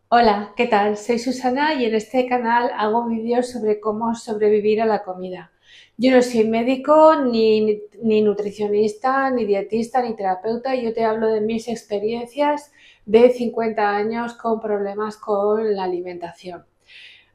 Hola, ¿qué tal? Soy Susana y en este canal hago vídeos sobre cómo sobrevivir a la comida. Yo no soy médico, ni nutricionista, ni dietista, ni terapeuta. Yo te hablo de mis experiencias de 50 años con problemas con la alimentación.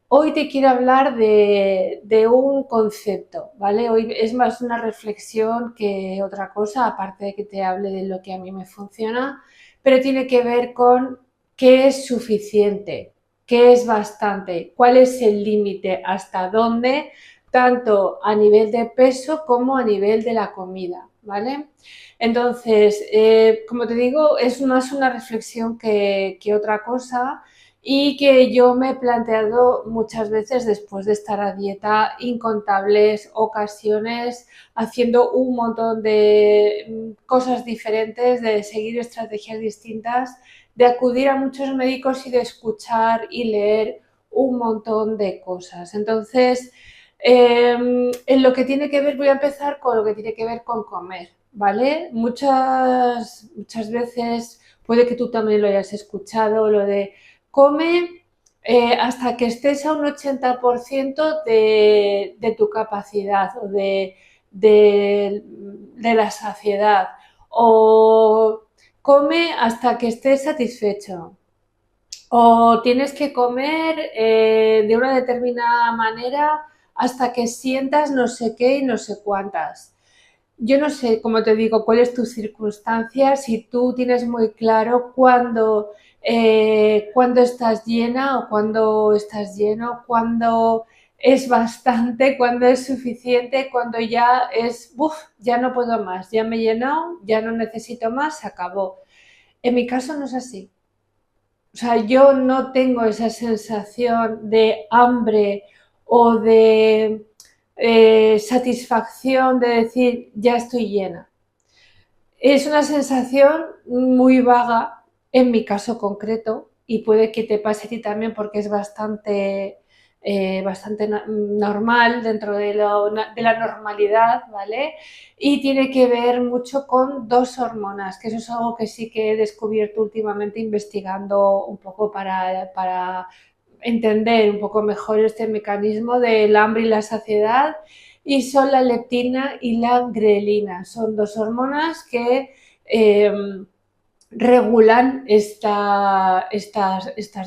Hoy te quiero hablar de un concepto, ¿vale? Hoy es más una reflexión que otra cosa, aparte de que te hable de lo que a mí me funciona, pero tiene que ver con qué es suficiente, qué es bastante, cuál es el límite, hasta dónde, tanto a nivel de peso como a nivel de la comida, ¿vale? Entonces, como te digo, es más una reflexión que otra cosa y que yo me he planteado muchas veces después de estar a dieta incontables ocasiones, haciendo un montón de cosas diferentes, de seguir estrategias distintas, de acudir a muchos médicos y de escuchar y leer un montón de cosas. Entonces, en lo que tiene que ver, voy a empezar con lo que tiene que ver con comer, ¿vale? Muchas veces puede que tú también lo hayas escuchado, lo de come hasta que estés a un 80% de tu capacidad o de la saciedad. O come hasta que estés satisfecho. O tienes que comer de una determinada manera hasta que sientas no sé qué y no sé cuántas. Yo no sé, como te digo, cuál es tu circunstancia, si tú tienes muy claro cuándo estás llena o cuándo estás lleno, cuándo es bastante, cuándo es suficiente, cuándo ya es, uff, ya no puedo más, ya me he llenado, ya no necesito más, se acabó. En mi caso no es así. O sea, yo no tengo esa sensación de hambre o de satisfacción de decir ya estoy llena. Es una sensación muy vaga en mi caso concreto y puede que te pase a ti también porque es bastante normal dentro de la normalidad, ¿vale? Y tiene que ver mucho con dos hormonas, que eso es algo que sí que he descubierto últimamente investigando un poco para entender un poco mejor este mecanismo del hambre y la saciedad, y son la leptina y la grelina. Son dos hormonas que regulan estas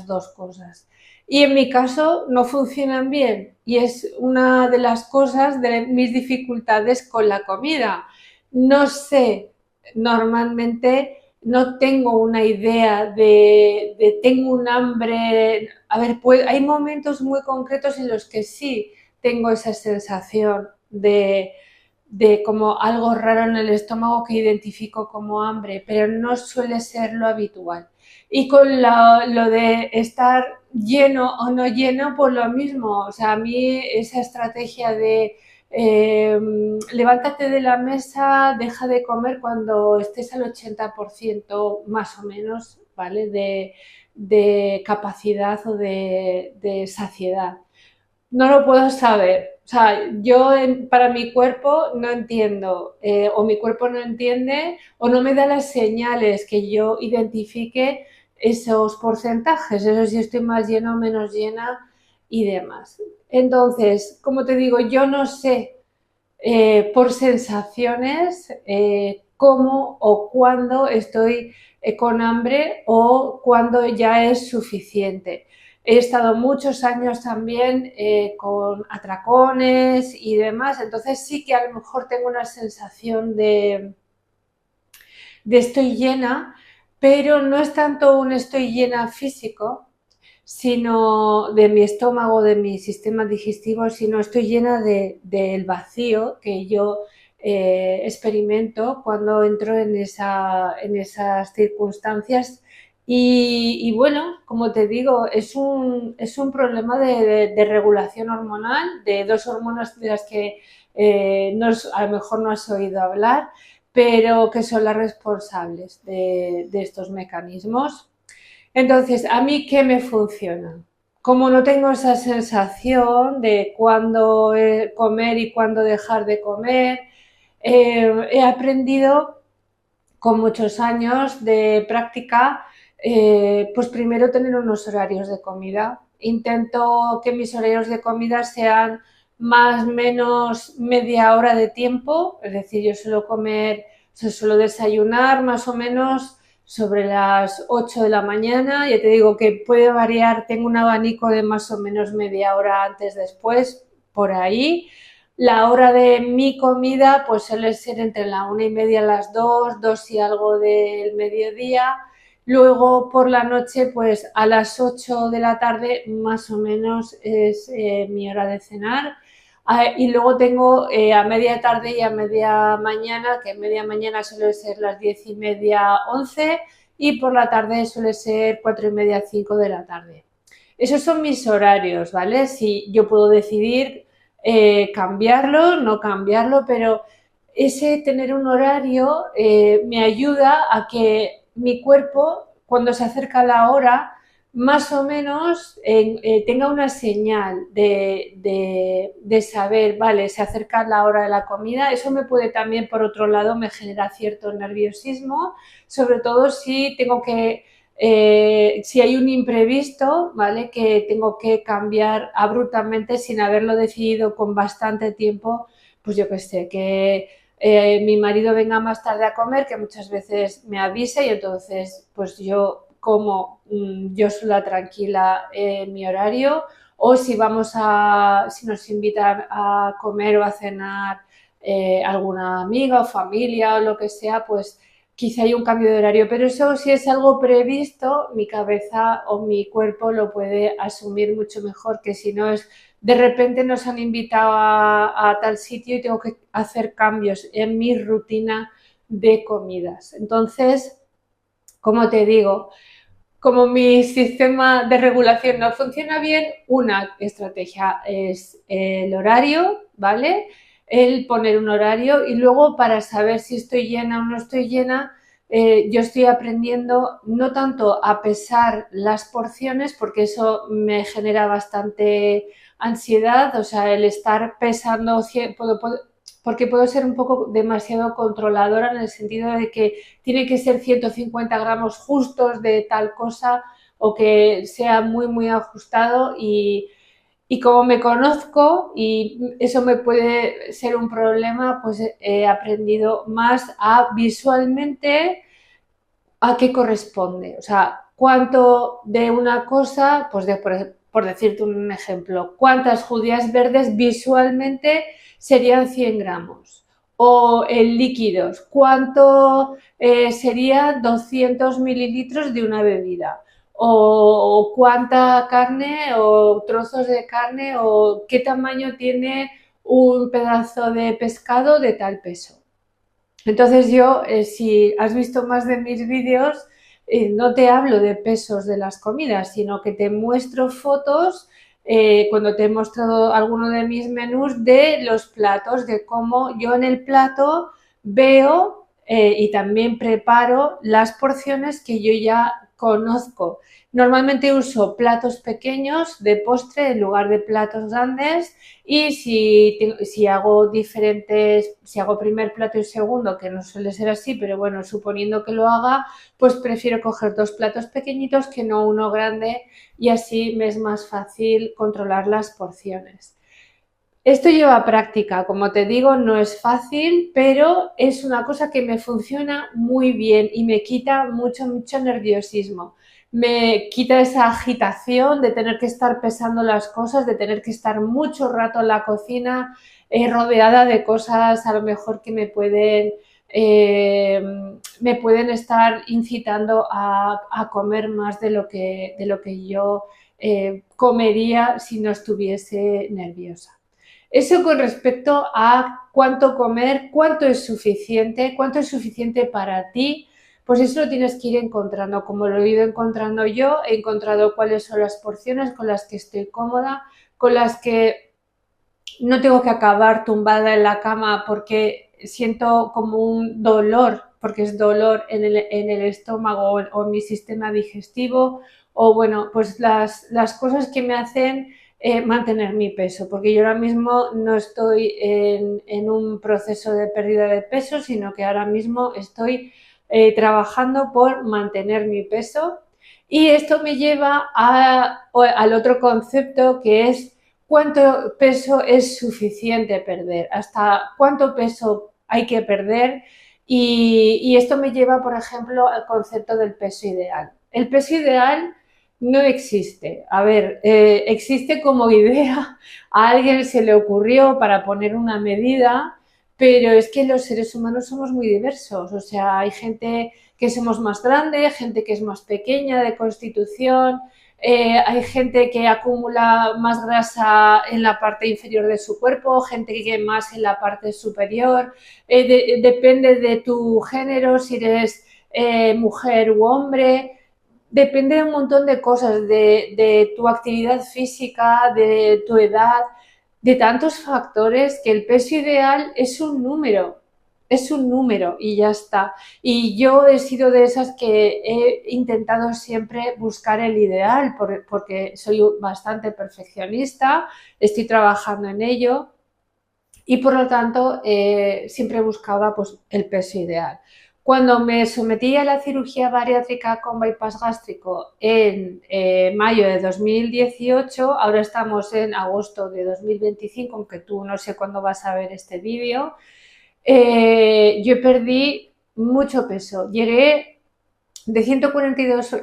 dos cosas. Y en mi caso no funcionan bien y es una de las cosas de mis dificultades con la comida. No sé, normalmente no tengo una idea de tengo un hambre. A ver, pues hay momentos muy concretos en los que sí tengo esa sensación de como algo raro en el estómago que identifico como hambre, pero no suele ser lo habitual. Y con lo de estar lleno o no lleno, pues lo mismo. O sea, a mí esa estrategia de levántate de la mesa, deja de comer cuando estés al 80% más o menos, ¿vale? De capacidad o de saciedad. No lo puedo saber. O sea, para mi cuerpo no entiendo, o mi cuerpo no entiende, o no me da las señales que yo identifique esos porcentajes, eso si estoy más llena o menos llena y demás. Entonces, como te digo, yo no sé por sensaciones cómo o cuándo estoy con hambre o cuándo ya es suficiente. He estado muchos años también con atracones y demás, entonces sí que a lo mejor tengo una sensación de estoy llena, pero no es tanto un estoy llena físico, sino de mi estómago, de mi sistema digestivo, sino estoy llena del vacío que yo experimento cuando entro en esas circunstancias. Y bueno, como te digo, es un problema de regulación hormonal, de dos hormonas de las que a lo mejor no has oído hablar, pero que son las responsables de estos mecanismos. Entonces, ¿a mí qué me funciona? Como no tengo esa sensación de cuándo comer y cuándo dejar de comer, he aprendido con muchos años de práctica pues primero tener unos horarios de comida. Intento que mis horarios de comida sean más o menos media hora de tiempo, es decir, yo suelo desayunar más o menos sobre las 8 de la mañana, ya te digo que puede variar, tengo un abanico de más o menos media hora antes, después, por ahí. La hora de mi comida pues suele ser entre la 1:30 y las 2, 2 y algo del mediodía. Luego por la noche pues a las 8 de la tarde más o menos es mi hora de cenar. Y luego tengo a media tarde y a media mañana, que media mañana suele ser las 10:30, 11, y por la tarde suele ser 4:30, 5 de la tarde. Esos son mis horarios, ¿vale? Si yo puedo decidir cambiarlo, no cambiarlo, pero ese tener un horario me ayuda a que mi cuerpo, cuando se acerca la hora, más o menos tenga una señal de saber, vale, se acerca la hora de la comida. Eso me puede también, por otro lado, me genera cierto nerviosismo, sobre todo si tengo que si hay un imprevisto, ¿vale? Que tengo que cambiar abruptamente sin haberlo decidido con bastante tiempo, pues yo qué sé, que mi marido venga más tarde a comer, que muchas veces me avisa y entonces pues yo como yo sola tranquila en mi horario, o si si nos invitan a comer o a cenar alguna amiga o familia o lo que sea, pues quizá hay un cambio de horario, pero eso si es algo previsto, mi cabeza o mi cuerpo lo puede asumir mucho mejor que si no es de repente nos han invitado a tal sitio y tengo que hacer cambios en mi rutina de comidas. Entonces, como te digo, como mi sistema de regulación no funciona bien, una estrategia es el horario, ¿vale? El poner un horario y luego para saber si estoy llena o no estoy llena, yo estoy aprendiendo no tanto a pesar las porciones, porque eso me genera bastante ansiedad, o sea, el estar pesando, porque puedo ser un poco demasiado controladora en el sentido de que tiene que ser 150 gramos justos de tal cosa o que sea muy, muy ajustado y como me conozco y eso me puede ser un problema, pues he aprendido más a visualmente a qué corresponde. O sea, cuánto de una cosa, pues por decirte un ejemplo, cuántas judías verdes visualmente serían 100 gramos. O en líquidos, cuánto sería 200 mililitros de una bebida. O cuánta carne o trozos de carne o qué tamaño tiene un pedazo de pescado de tal peso. Entonces yo, si has visto más de mis vídeos, no te hablo de pesos de las comidas, sino que te muestro fotos, cuando te he mostrado alguno de mis menús, de los platos, de cómo yo en el plato veo y también preparo las porciones que yo ya conozco. Normalmente uso platos pequeños de postre en lugar de platos grandes y si hago si hago primer plato y segundo, que no suele ser así, pero bueno, suponiendo que lo haga, pues prefiero coger dos platos pequeñitos que no uno grande y así me es más fácil controlar las porciones. Esto lleva práctica, como te digo, no es fácil, pero es una cosa que me funciona muy bien y me quita mucho, mucho nerviosismo. Me quita esa agitación de tener que estar pesando las cosas, de tener que estar mucho rato en la cocina, rodeada de cosas a lo mejor que me pueden estar incitando a comer más de lo que yo comería si no estuviese nerviosa. Eso con respecto a cuánto comer, cuánto es suficiente para ti, pues eso lo tienes que ir encontrando. Como lo he ido encontrando yo, he encontrado cuáles son las porciones con las que estoy cómoda, con las que no tengo que acabar tumbada en la cama porque siento como un dolor, porque es dolor en el estómago o en mi sistema digestivo, o bueno, pues las cosas que me hacen mantener mi peso, porque yo ahora mismo no estoy en un proceso de pérdida de peso, sino que ahora mismo estoy trabajando por mantener mi peso. Y esto me lleva al otro concepto, que es cuánto peso es suficiente perder, hasta cuánto peso hay que perder. Y esto me lleva, por ejemplo, al concepto del peso ideal. El peso ideal no existe. A ver, existe como idea, a alguien se le ocurrió para poner una medida, pero es que los seres humanos somos muy diversos. O sea, hay gente que somos más grandes, gente que es más pequeña de constitución, hay gente que acumula más grasa en la parte inferior de su cuerpo, gente que más en la parte superior, depende de tu género, si eres mujer u hombre, depende de un montón de cosas, de tu actividad física, de tu edad, de tantos factores, que el peso ideal es un número y ya está. Y yo he sido de esas que he intentado siempre buscar el ideal, porque soy bastante perfeccionista, estoy trabajando en ello y por lo tanto siempre buscaba pues, el peso ideal. Cuando me sometí a la cirugía bariátrica con bypass gástrico en mayo de 2018, ahora estamos en agosto de 2025, aunque tú no sé cuándo vas a ver este vídeo, yo perdí mucho peso. Llegué de 142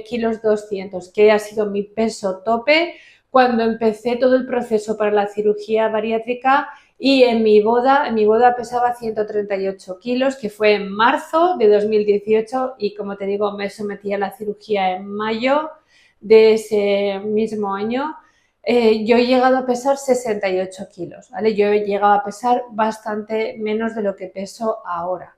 kilos 200, que ha sido mi peso tope cuando empecé todo el proceso para la cirugía bariátrica, y en mi boda pesaba 138 kilos, que fue en marzo de 2018 y como te digo me sometí a la cirugía en mayo de ese mismo año. Yo he llegado a pesar 68 kilos, ¿vale? Yo he llegado a pesar bastante menos de lo que peso ahora.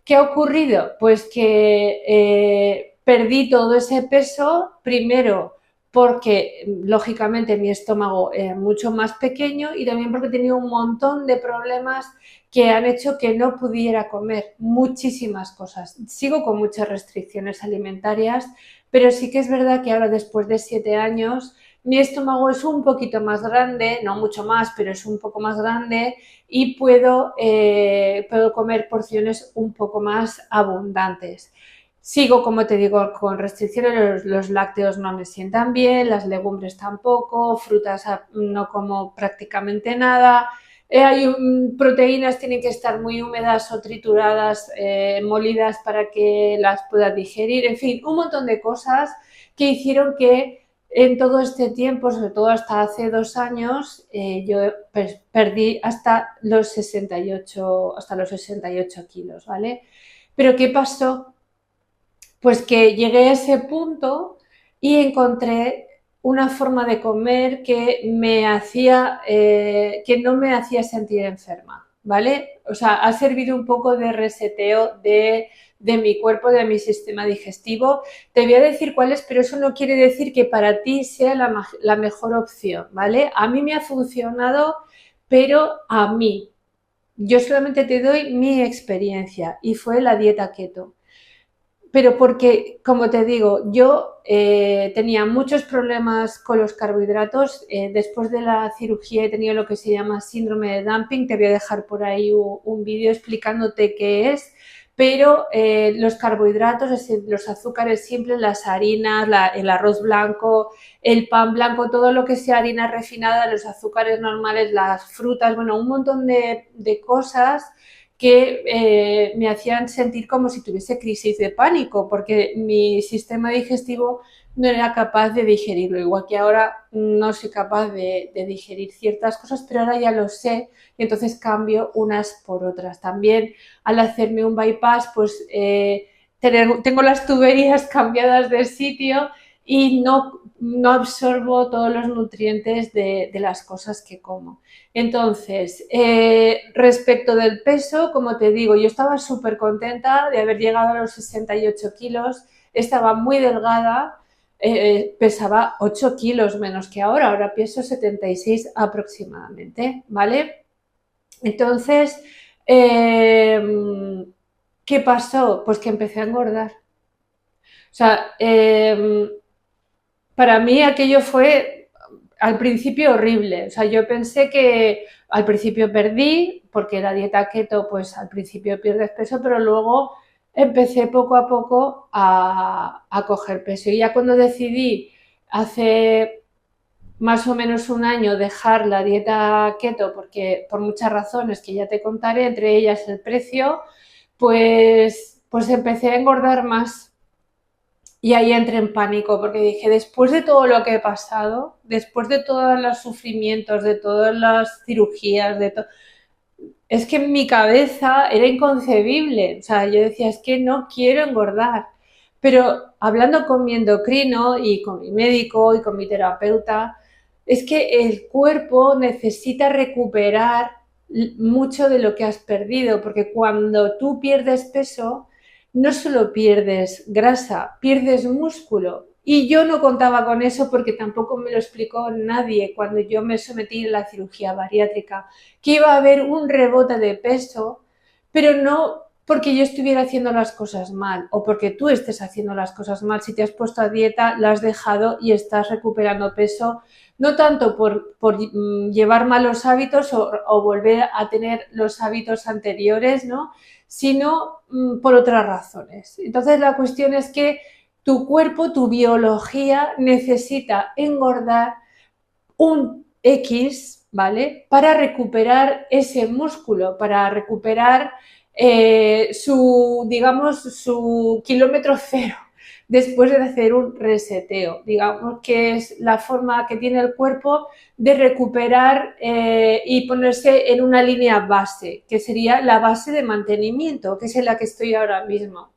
¿Qué ha ocurrido? Pues que perdí todo ese peso, primero porque lógicamente mi estómago era mucho más pequeño y también porque tenía un montón de problemas que han hecho que no pudiera comer muchísimas cosas. Sigo con muchas restricciones alimentarias, pero sí que es verdad que ahora, después de 7 años, mi estómago es un poquito más grande, no mucho más, pero es un poco más grande, y puedo comer porciones un poco más abundantes. Sigo, como te digo, con restricciones, los lácteos no me sientan bien, las legumbres tampoco, frutas no como prácticamente nada. Proteínas tienen que estar muy húmedas o trituradas, molidas para que las pueda digerir. En fin, un montón de cosas que hicieron que en todo este tiempo, sobre todo hasta hace 2 años, yo perdí hasta los 68 kilos, ¿vale? Pero ¿qué pasó? Pues que llegué a ese punto y encontré una forma de comer que no me hacía sentir enferma, ¿vale? O sea, ha servido un poco de reseteo de mi cuerpo, de mi sistema digestivo. Te voy a decir cuál es, pero eso no quiere decir que para ti sea la mejor opción, ¿vale? A mí me ha funcionado, pero a mí. Yo solamente te doy mi experiencia y fue la dieta keto. Pero porque, como te digo, yo tenía muchos problemas con los carbohidratos. Después de la cirugía he tenido lo que se llama síndrome de dumping. Te voy a dejar por ahí un vídeo explicándote qué es. Pero los carbohidratos, es decir, los azúcares simples, las harinas, el arroz blanco, el pan blanco, todo lo que sea harina refinada, los azúcares normales, las frutas, bueno, un montón de cosas que me hacían sentir como si tuviese crisis de pánico, porque mi sistema digestivo no era capaz de digerirlo, igual que ahora no soy capaz de digerir ciertas cosas, pero ahora ya lo sé y entonces cambio unas por otras. También al hacerme un bypass, pues tengo las tuberías cambiadas de sitio y no absorbo todos los nutrientes de las cosas que como. Entonces, respecto del peso, como te digo, yo estaba súper contenta de haber llegado a los 68 kilos, estaba muy delgada, pesaba 8 kilos menos que ahora peso 76 aproximadamente, ¿vale? Entonces, ¿qué pasó? Pues que empecé a engordar. O sea, para mí aquello fue al principio horrible. O sea, yo pensé que al principio perdí, porque la dieta keto, pues al principio pierdes peso, pero luego empecé poco a poco a coger peso. Y ya cuando decidí hace más o menos un año dejar la dieta keto, porque por muchas razones que ya te contaré, entre ellas el precio, pues empecé a engordar más. Y ahí entré en pánico porque dije, después de todo lo que he pasado, después de todos los sufrimientos, de todas las cirugías, es que en mi cabeza era inconcebible. O sea, yo decía, es que no quiero engordar. Pero hablando con mi endocrino y con mi médico y con mi terapeuta, es que el cuerpo necesita recuperar mucho de lo que has perdido, porque cuando tú pierdes peso, no solo pierdes grasa, pierdes músculo. Y yo no contaba con eso porque tampoco me lo explicó nadie cuando yo me sometí a la cirugía bariátrica, que iba a haber un rebote de peso, pero no porque yo estuviera haciendo las cosas mal o porque tú estés haciendo las cosas mal. Si te has puesto a dieta, la has dejado y estás recuperando peso, no tanto por llevar malos hábitos o volver a tener los hábitos anteriores, ¿no? Sino por otras razones. Entonces la cuestión es que tu cuerpo, tu biología necesita engordar un X, ¿vale? Para recuperar ese músculo, para recuperar digamos, su kilómetro cero después de hacer un reseteo. Digamos que es la forma que tiene el cuerpo de recuperar y ponerse en una línea base, que sería la base de mantenimiento, que es en la que estoy ahora mismo.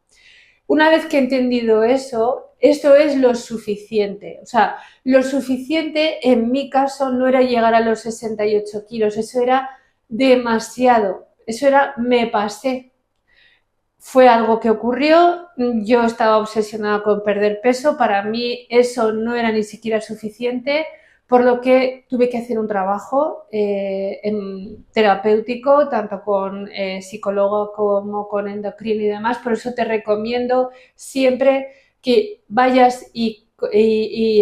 Una vez que he entendido eso, esto es lo suficiente. O sea, lo suficiente en mi caso no era llegar a los 68 kilos, eso era demasiado, eso era me pasé. Fue algo que ocurrió, yo estaba obsesionada con perder peso, para mí eso no era ni siquiera suficiente, por lo que tuve que hacer un trabajo terapéutico, tanto con psicólogo como con endocrino y demás. Por eso te recomiendo siempre que vayas y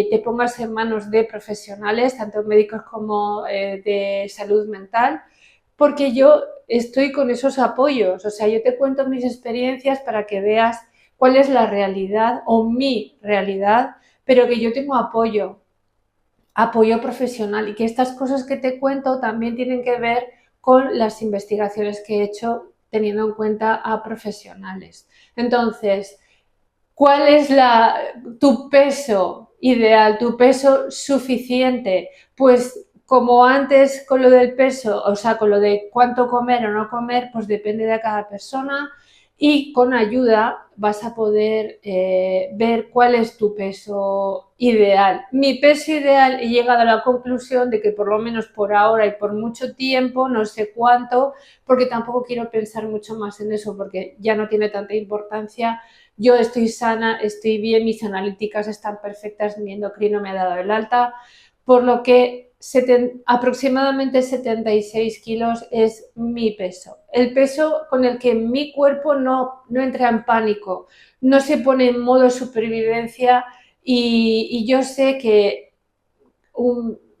te pongas en manos de profesionales, tanto médicos como de salud mental, porque yo estoy con esos apoyos. O sea, yo te cuento mis experiencias para que veas cuál es la realidad o mi realidad, pero que yo tengo apoyo profesional, y que estas cosas que te cuento también tienen que ver con las investigaciones que he hecho teniendo en cuenta a profesionales. Entonces, ¿cuál es tu peso ideal, tu peso suficiente? Pues como antes con lo del peso, o sea, con lo de cuánto comer o no comer, pues depende de cada persona, y con ayuda vas a poder ver cuál es tu peso ideal. Mi peso ideal, he llegado a la conclusión de que por lo menos por ahora y por mucho tiempo, no sé cuánto, porque tampoco quiero pensar mucho más en eso porque ya no tiene tanta importancia. Yo estoy sana, estoy bien, mis analíticas están perfectas, mi endocrino me ha dado el alta, por lo que aproximadamente 76 kilos es mi peso. El peso con el que mi cuerpo no entra en pánico, no se pone en modo supervivencia, y yo sé que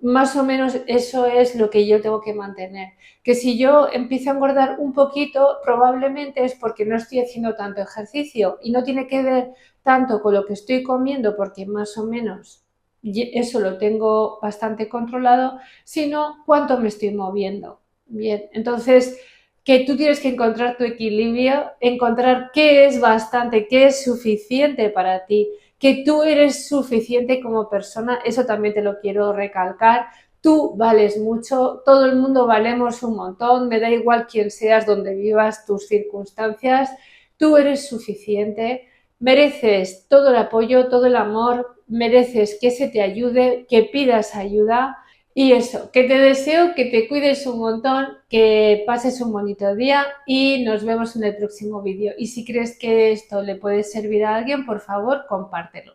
más o menos eso es lo que yo tengo que mantener. Que si yo empiezo a engordar un poquito, probablemente es porque no estoy haciendo tanto ejercicio, y no tiene que ver tanto con lo que estoy comiendo, porque más o menos eso lo tengo bastante controlado, sino cuánto me estoy moviendo. Bien, entonces, que tú tienes que encontrar tu equilibrio, encontrar qué es bastante, qué es suficiente para ti, que tú eres suficiente como persona. Eso también te lo quiero recalcar. Tú vales mucho, todo el mundo valemos un montón, me da igual quién seas, dónde vivas, tus circunstancias, tú eres suficiente, mereces todo el apoyo, todo el amor, mereces que se te ayude, que pidas ayuda. Y eso, que te deseo que te cuides un montón, que pases un bonito día, y nos vemos en el próximo vídeo. Y si crees que esto le puede servir a alguien, por favor, compártelo.